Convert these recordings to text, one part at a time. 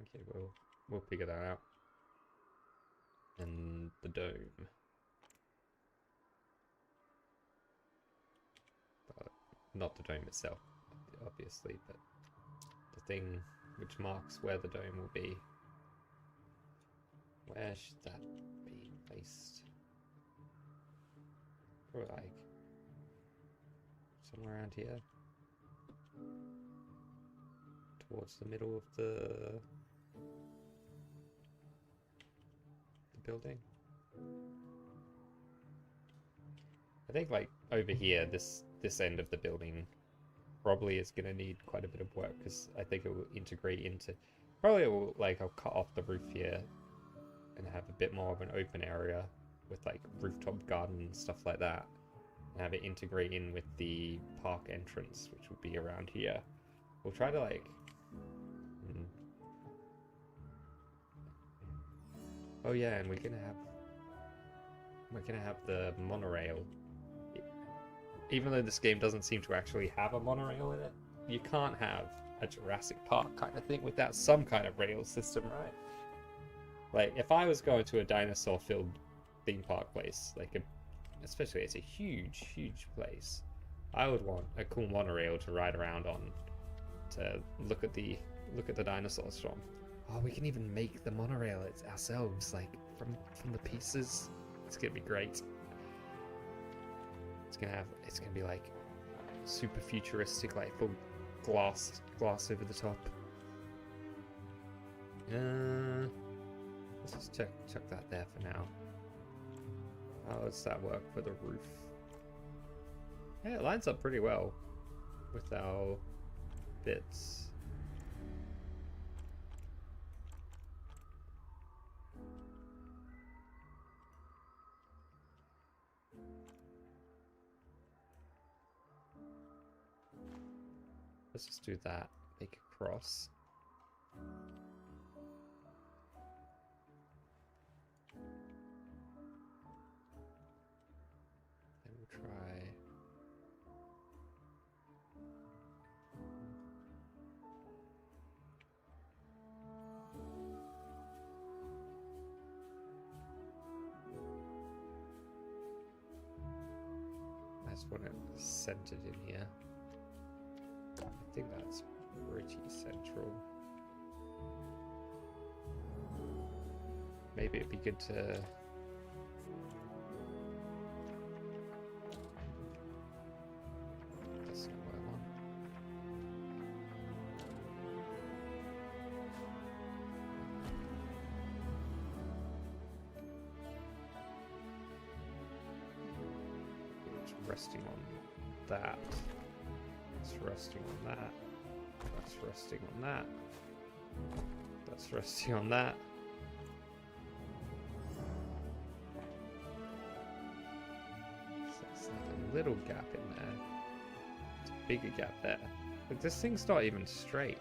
Okay, we'll figure that out. And the dome. Not the dome itself, obviously, but the thing which marks where the dome will be. Where should that be placed? Probably like somewhere around here. Towards the middle of the building. I think like over here, this end of the building probably is going to need quite a bit of work because I think it will integrate into, probably it will, like, I'll cut off the roof here and have a bit more of an open area with like rooftop garden and stuff like that, and have it integrate in with the park entrance, which would be around here. We'll try to like oh yeah, and we're gonna have the monorail. Even though this game doesn't seem to actually have a monorail in it, you can't have a Jurassic Park kind of thing without some kind of rail system, right? Like, if I was going to a dinosaur-filled theme park place, like especially it's a huge, huge place, I would want a cool monorail to ride around on, to look at the dinosaurs from. Oh, we can even make the monorail ourselves, like from the pieces. It's gonna be great. It's gonna be like super futuristic, like full glass over the top. Let's just chuck that there for now. How does that work for the roof? Yeah, it lines up pretty well with our bits. Let's just do that. Make a cross. Then we'll try. I just want it centered in here. I think that's pretty central. Maybe it'd be good to... That's not what I want. It's resting on that. That's resting on that. That's resting on that. That's resting on that. So it's like a little gap in there. It's a bigger gap there. But this thing's not even straight.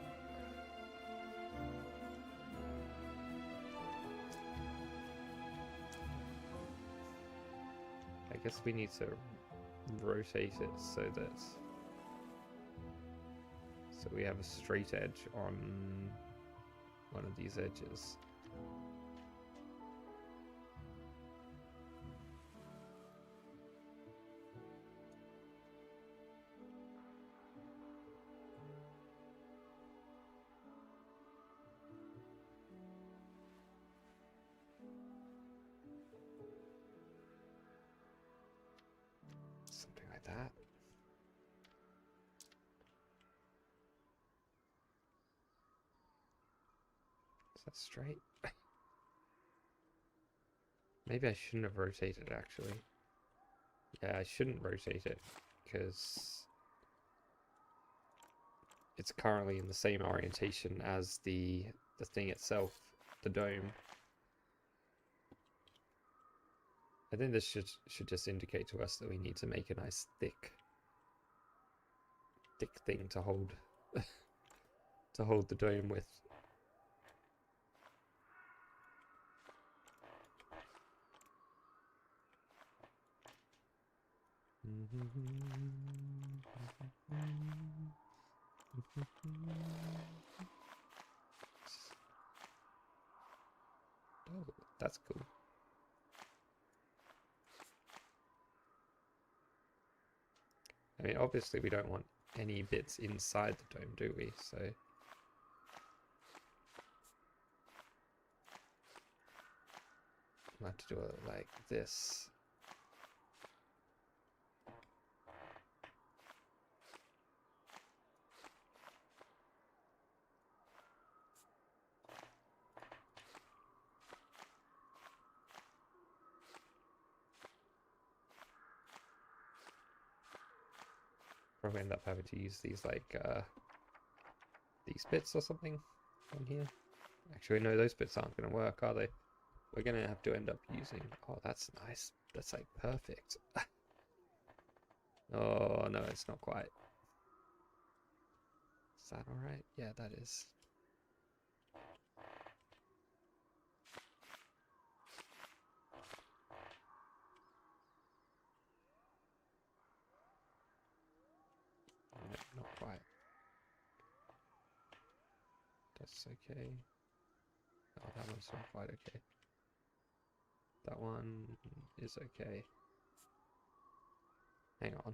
I guess we need to rotate it so that we have a straight edge on one of these edges. Something like that. Is that straight? Maybe I shouldn't have rotated, actually. Yeah, I shouldn't rotate it, because it's currently in the same orientation as the thing itself, the dome. I think this should just indicate to us that we need to make a nice thick thing to hold to hold the dome with. That's cool. I mean, obviously we don't want any bits inside the dome, do we? So we'll have to do it like this. Probably end up having to use these like these bits or something on here. Actually, no, those bits aren't going to work, are they? We're going to have to end up using... Oh, that's nice. That's like perfect. Oh, no, it's not quite. Is that alright? Yeah, that is. No, not quite. That's okay. Oh, that one's not quite okay. That one is okay. Hang on.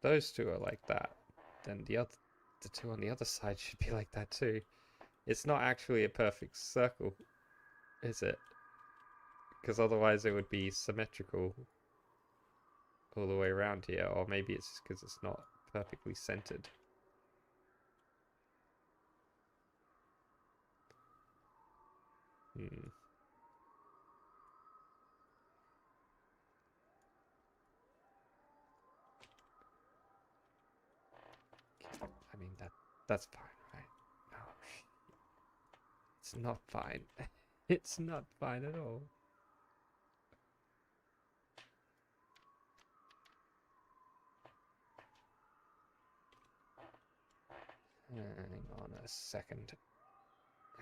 Those two are like that. Then the two on the other side should be like that too. It's not actually a perfect circle, is it? Because otherwise it would be symmetrical all the way around here. Or maybe it's just because it's not perfectly centered. I mean, that's fine, right? No, it's not fine. It's not fine at all. Hang on a second.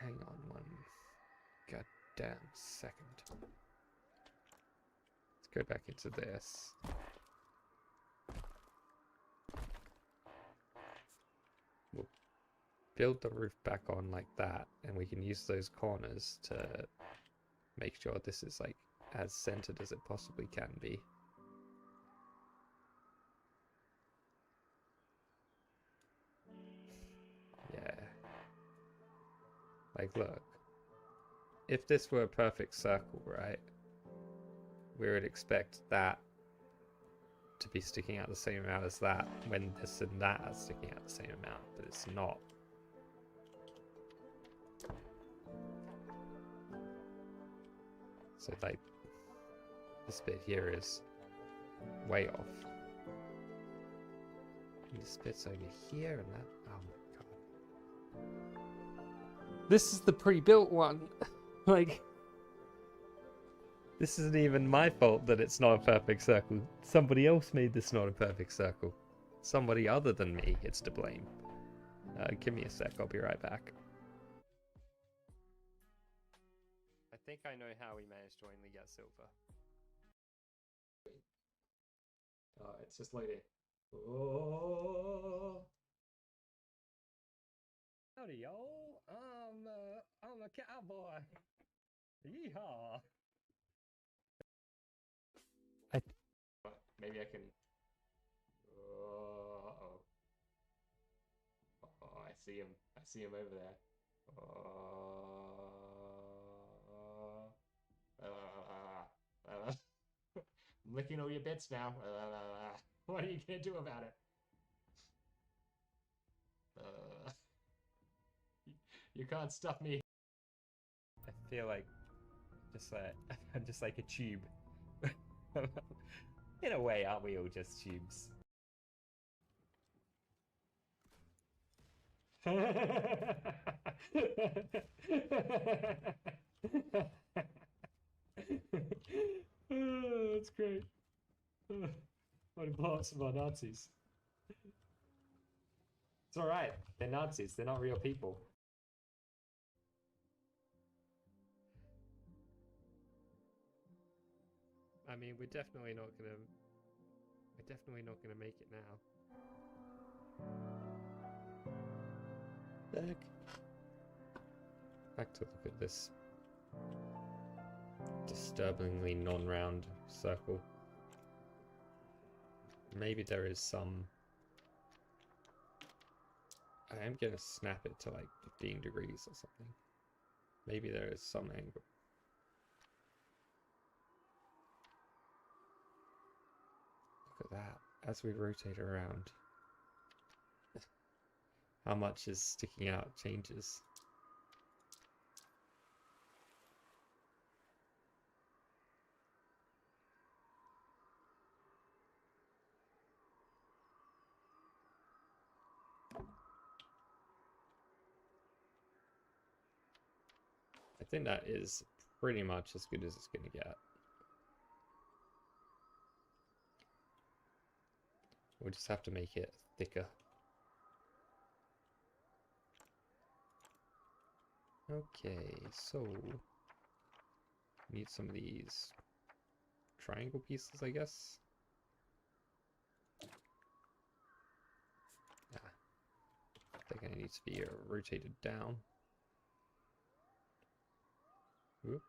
Hang on one goddamn second. Let's go back into this. We'll build the roof back on like that, and we can use those corners to make sure this is like as centered as it possibly can be. Yeah. Like, look. If this were a perfect circle, right? We would expect that to be sticking out the same amount as that, when this and that are sticking out the same amount, but it's not. So like this bit here is way off. And this bit's over here and that. Oh my god. This is the pre-built one. Like, this isn't even my fault that it's not a perfect circle. Somebody else made this not a perfect circle. Somebody other than me is to blame. Give me a sec, I'll be right back. I think I know how we managed to only get silver. It's just loading. Oh. Howdy, y'all. I'm a cowboy. Yeehaw. Maybe I can. Uh-oh. Oh, I see him. I see him over there. I'm licking all your bits now. What are you gonna do about it? You can't stop me. I feel like I'm just like a tube. In a way, aren't we all just tubes? Oh, that's great. What a blast about Nazis. It's alright, they're Nazis, they're not real people. I mean, we're definitely not gonna make it now. Back. Back to look at this disturbingly non-round circle. Maybe there is some... I am gonna snap it to like 15 degrees or something. Maybe there is some angle. Look at that. As we rotate around, how much is sticking out changes. I think that is pretty much as good as it's going to get. We'll just have to make it thicker. Okay, so need some of these triangle pieces, I guess. Yeah, they're going to need to be rotated down. Whoop.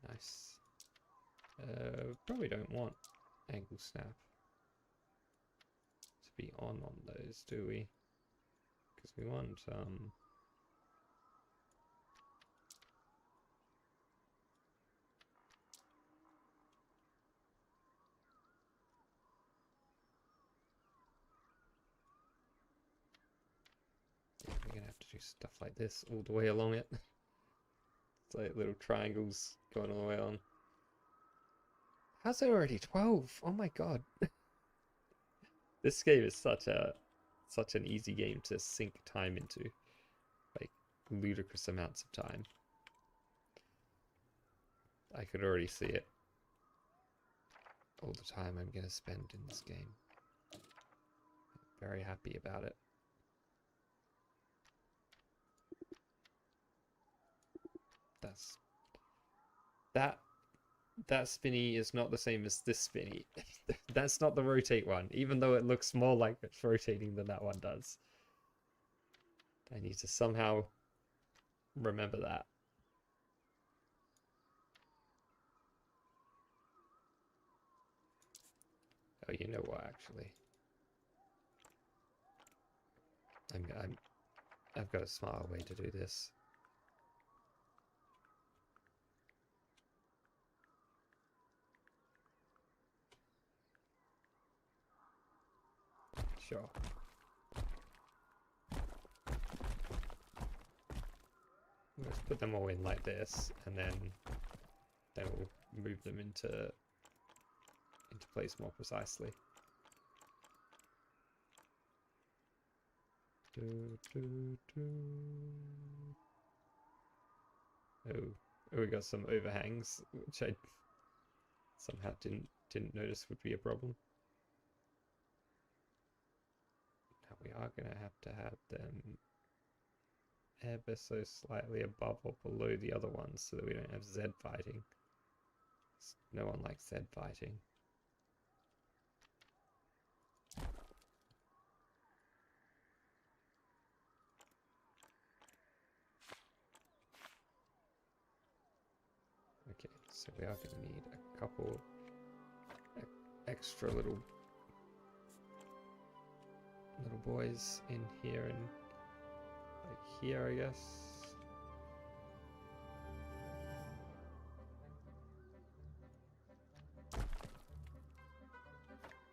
Nice. Probably don't want angle snap to be on those, do we? Because we want yeah, we're gonna have to do stuff like this all the way along it. It's like little triangles going all the way on. How's it already 12? Oh my god. This game is such an easy game to sink time into. Like ludicrous amounts of time. I could already see it. All the time I'm gonna spend in this game. Very happy about it. That spinny is not the same as this spinny. That's not the rotate one, even though it looks more like it's rotating than that one does. I need to somehow remember that. Oh, you know what, actually? I've got a smarter way to do this. Sure. Let's put them all in like this, and then we'll move them into place more precisely. Oh, we got some overhangs, which I somehow didn't notice would be a problem. Now we are gonna have to have them ever so slightly above or below the other ones so that we don't have Z fighting. No one likes Z fighting. Okay, so we are going to need a couple extra little boys in here and like here, I guess.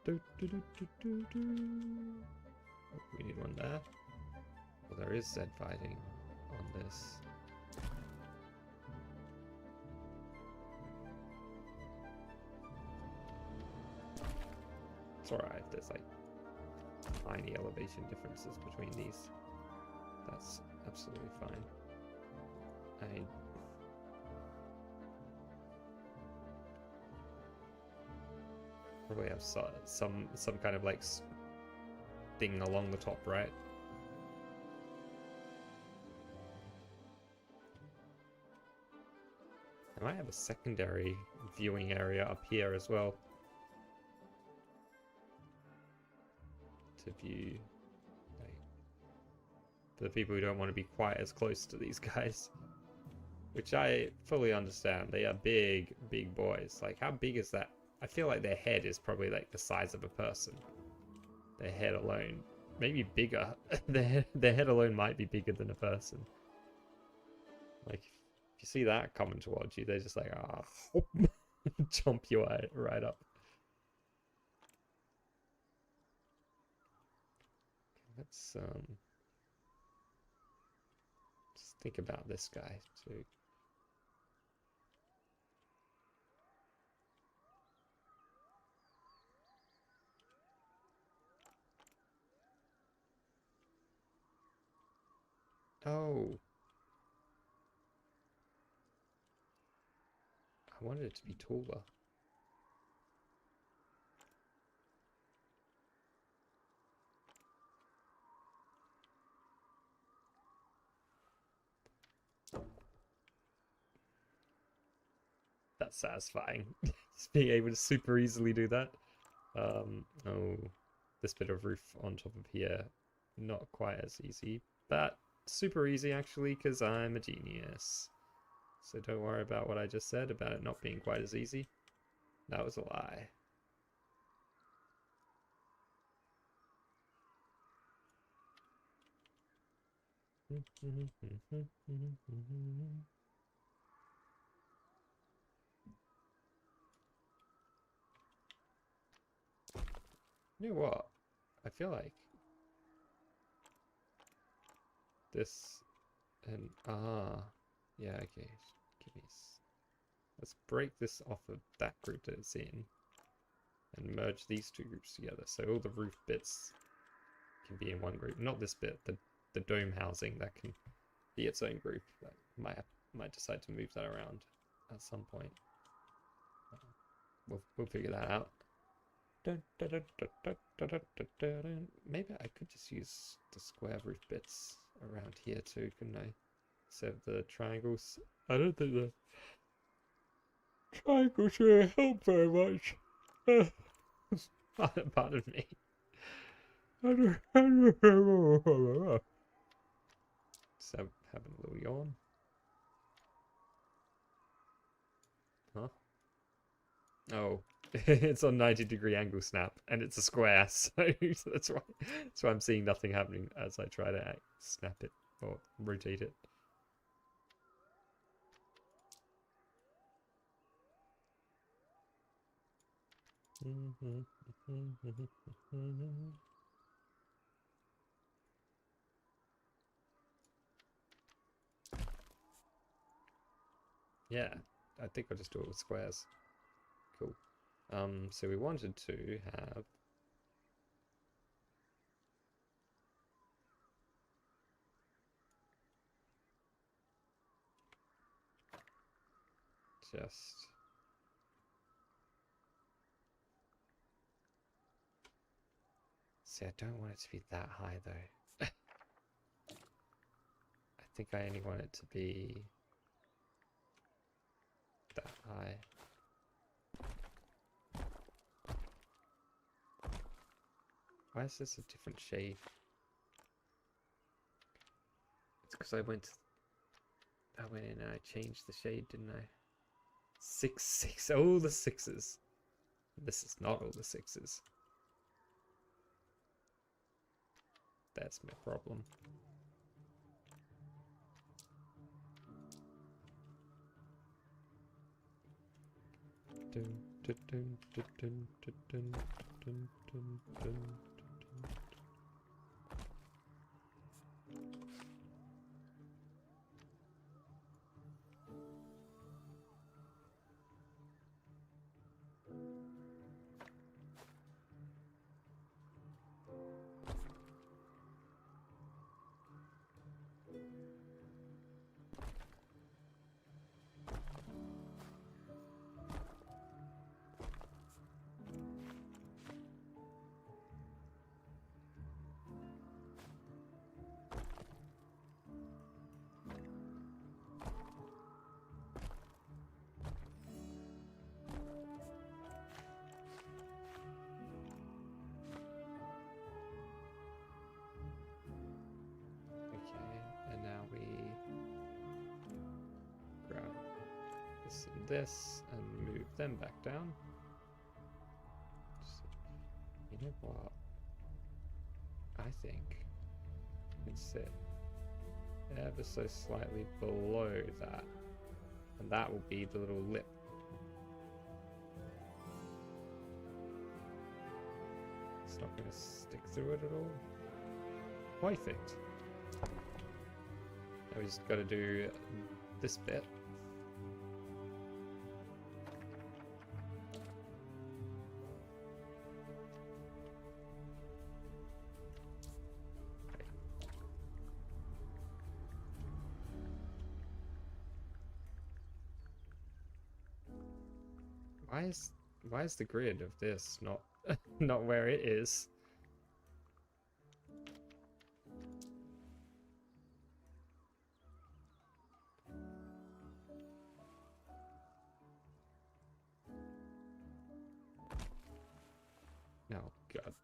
Oh, we need one there. Well, there is Z fighting on this. It's alright, there's like tiny elevation differences between these. That's absolutely fine. probably have some kind of like thing along the top, right? I might have a secondary viewing area up here as well to view, like, for the people who don't want to be quite as close to these guys, which I fully understand. They are big boys. Like, how big is that? I feel like their head is probably like the size of a person. Their head alone, maybe bigger. their head alone might be bigger than a person. Like, if you see that coming towards you, they're just like, ah, jump you right up. Let's just think about this guy too. Oh, I wanted it to be taller. That's satisfying. Just being able to super easily do that. Oh, this bit of roof on top of here, not quite as easy, but super easy actually, because I'm a genius. So don't worry about what I just said about it not being quite as easy. That was a lie. You know what? I feel like this and yeah, okay. Let's break this off of that group that it's in and merge these two groups together, so all the roof bits can be in one group. Not this bit, the dome housing, that can be its own group. That might decide to move that around at some point. We'll figure that out. Maybe I could just use the square roof bits around here too, couldn't I? Instead of the triangles. I don't think the triangles really help very much. Pardon me. Just having a little yawn. Huh? Oh, it's on 90-degree angle snap, and it's a square, so that's why I'm seeing nothing happening as I try to snap it or rotate it. Yeah, I think I'll just do it with squares. Cool. So we wanted to have just see, I don't want it to be that high though. I think I only want it to be that high. Why is this a different shade? It's because I went in and I changed the shade, didn't I? 6, all the 6s. This is not all the 6s. That's my problem. this and move them back down. You know what? I think you can sit ever so slightly below that, and that will be the little lip. It's not going to stick through it at all. Perfect. Now we just got to do this bit. Why is the grid of this not not where it is? Oh god.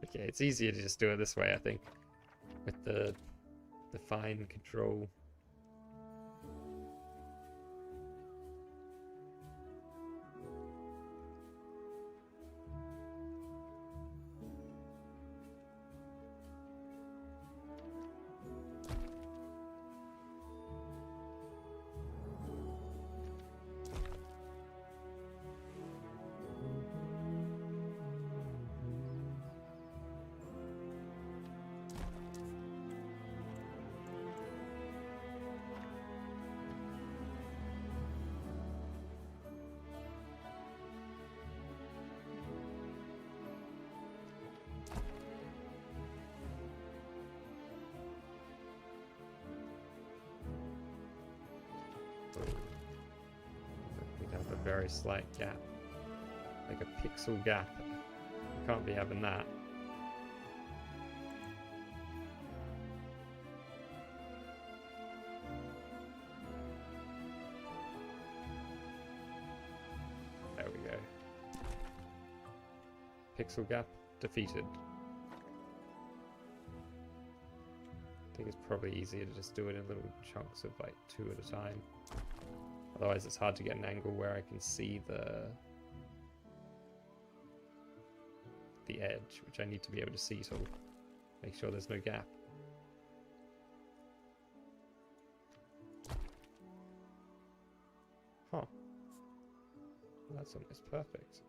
Okay, it's easier to just do it this way, I think, with the fine control. We'd have a very slight gap, like a pixel gap. Can't be having that. There we go. Pixel gap defeated. I think it's probably easier to just do it in little chunks of like 2 at a time. Otherwise it's hard to get an angle where I can see the edge, which I need to be able to see to make sure there's no gap. Huh. Well, that's almost perfect.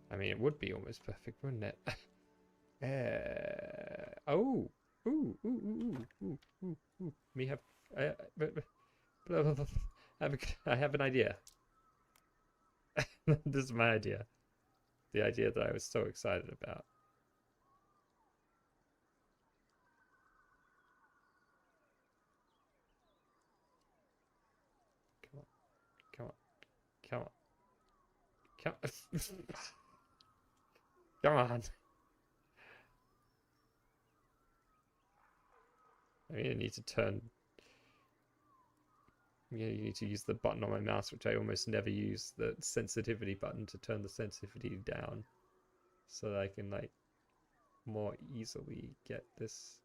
I mean, it would be almost perfect, wouldn't it? Oh! Ooh, ooh, ooh, ooh, ooh, ooh. Me have... blah, blah, blah. I have an idea. This is my idea. The idea that I was so excited about. Come on. Come on. Come on. Come on. Come on. I mean, I need to turn... Yeah, you need to use the button on my mouse, which I almost never use, the sensitivity button, to turn the sensitivity down so that I can, like, more easily get this.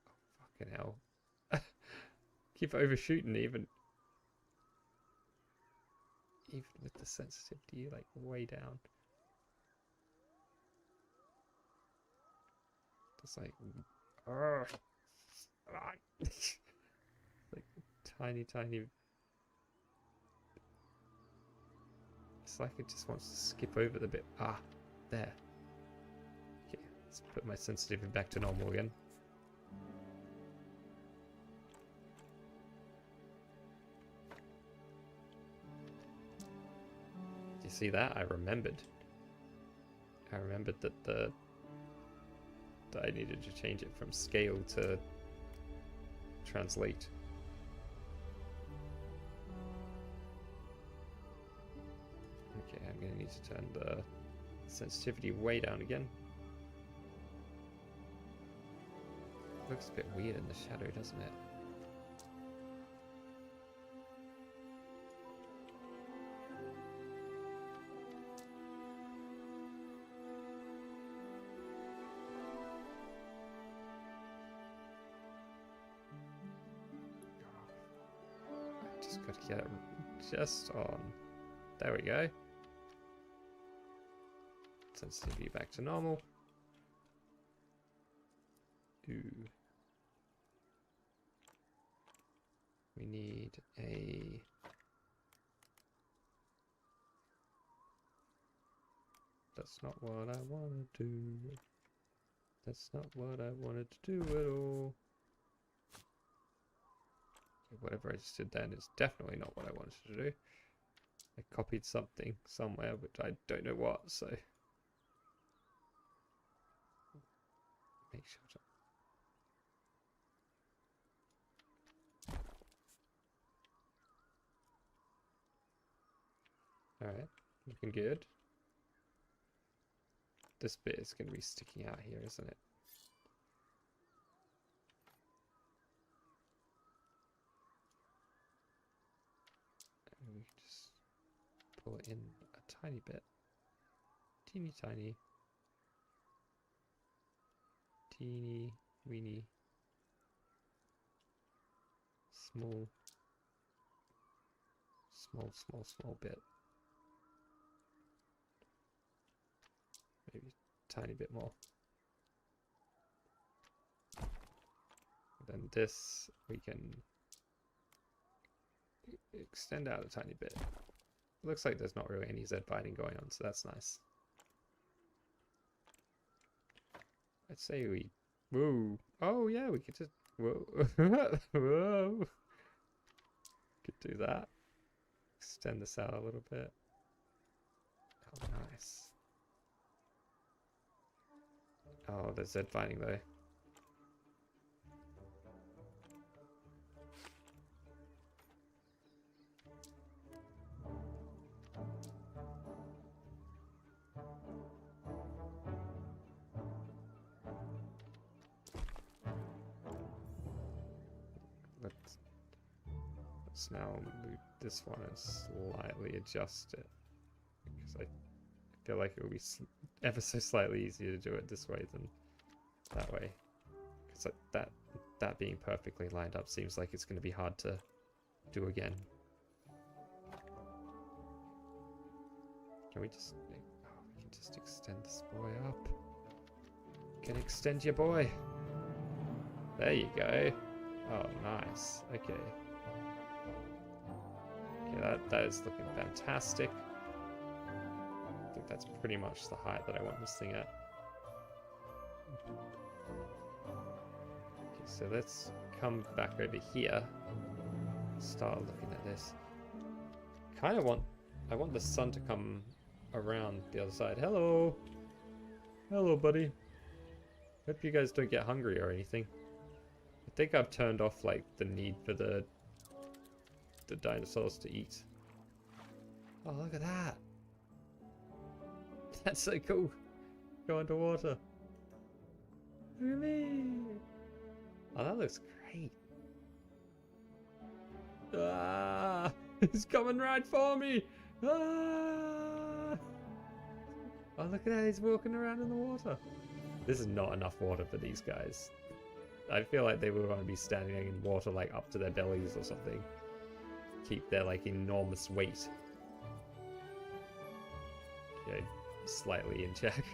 Oh, fucking hell. Keep overshooting even with the sensitivity, like, way down. It's like, like tiny. It's like it just wants to skip over the bit. Ah, there. Okay, let's put my sensitivity back to normal again. Do you see that? I remembered that I needed to change it from scale to translate. Okay, I'm going to need to turn the sensitivity way down again. Looks a bit weird in the shadow, doesn't it? Got to get it just on. There we go. Sensitivity back to normal. Ooh. We need a... That's not what I want to do. That's not what I wanted to do at all. Okay, whatever I just did then is definitely not what I wanted to do. I copied something somewhere, but I don't know what, so... Make sure to... Alright, looking good. This bit is going to be sticking out here, isn't it? And we can just pull it in a tiny bit. Teeny tiny. Teeny weeny. Small bit. Maybe a tiny bit more. Then this we can extend out a tiny bit. Looks like there's not really any Z binding going on, so that's nice. I'd say we... Whoa! Oh yeah, we could just... Whoa! Whoa! Could do that. Extend this out a little bit. Oh, nice. Oh, there's Z binding though. Let's now move this one and slightly adjust it, because I feel like it will be ever so slightly easier to do it this way than that way, because that being perfectly lined up seems like it's going to be hard to do again. Can we just... Oh, we can just extend this boy up. Can extend your boy. There you go. Oh, nice. Okay. Okay, that is looking fantastic. I think that's pretty much the height that I want this thing at. Okay, so let's come back over here. Start looking at this. I want the sun to come around the other side. Hello! Hello, buddy. Hope you guys don't get hungry or anything. I think I've turned off, like, the need for the dinosaurs to eat. Oh, look at that! That's so cool! Go underwater. Look at me! Oh, that looks great. Ah! He's coming right for me! Ah! Oh, look at that, he's walking around in the water. This is not enough water for these guys. I feel like they would want to be standing in water like up to their bellies or something. Keep their like enormous weight. Okay, slightly in check.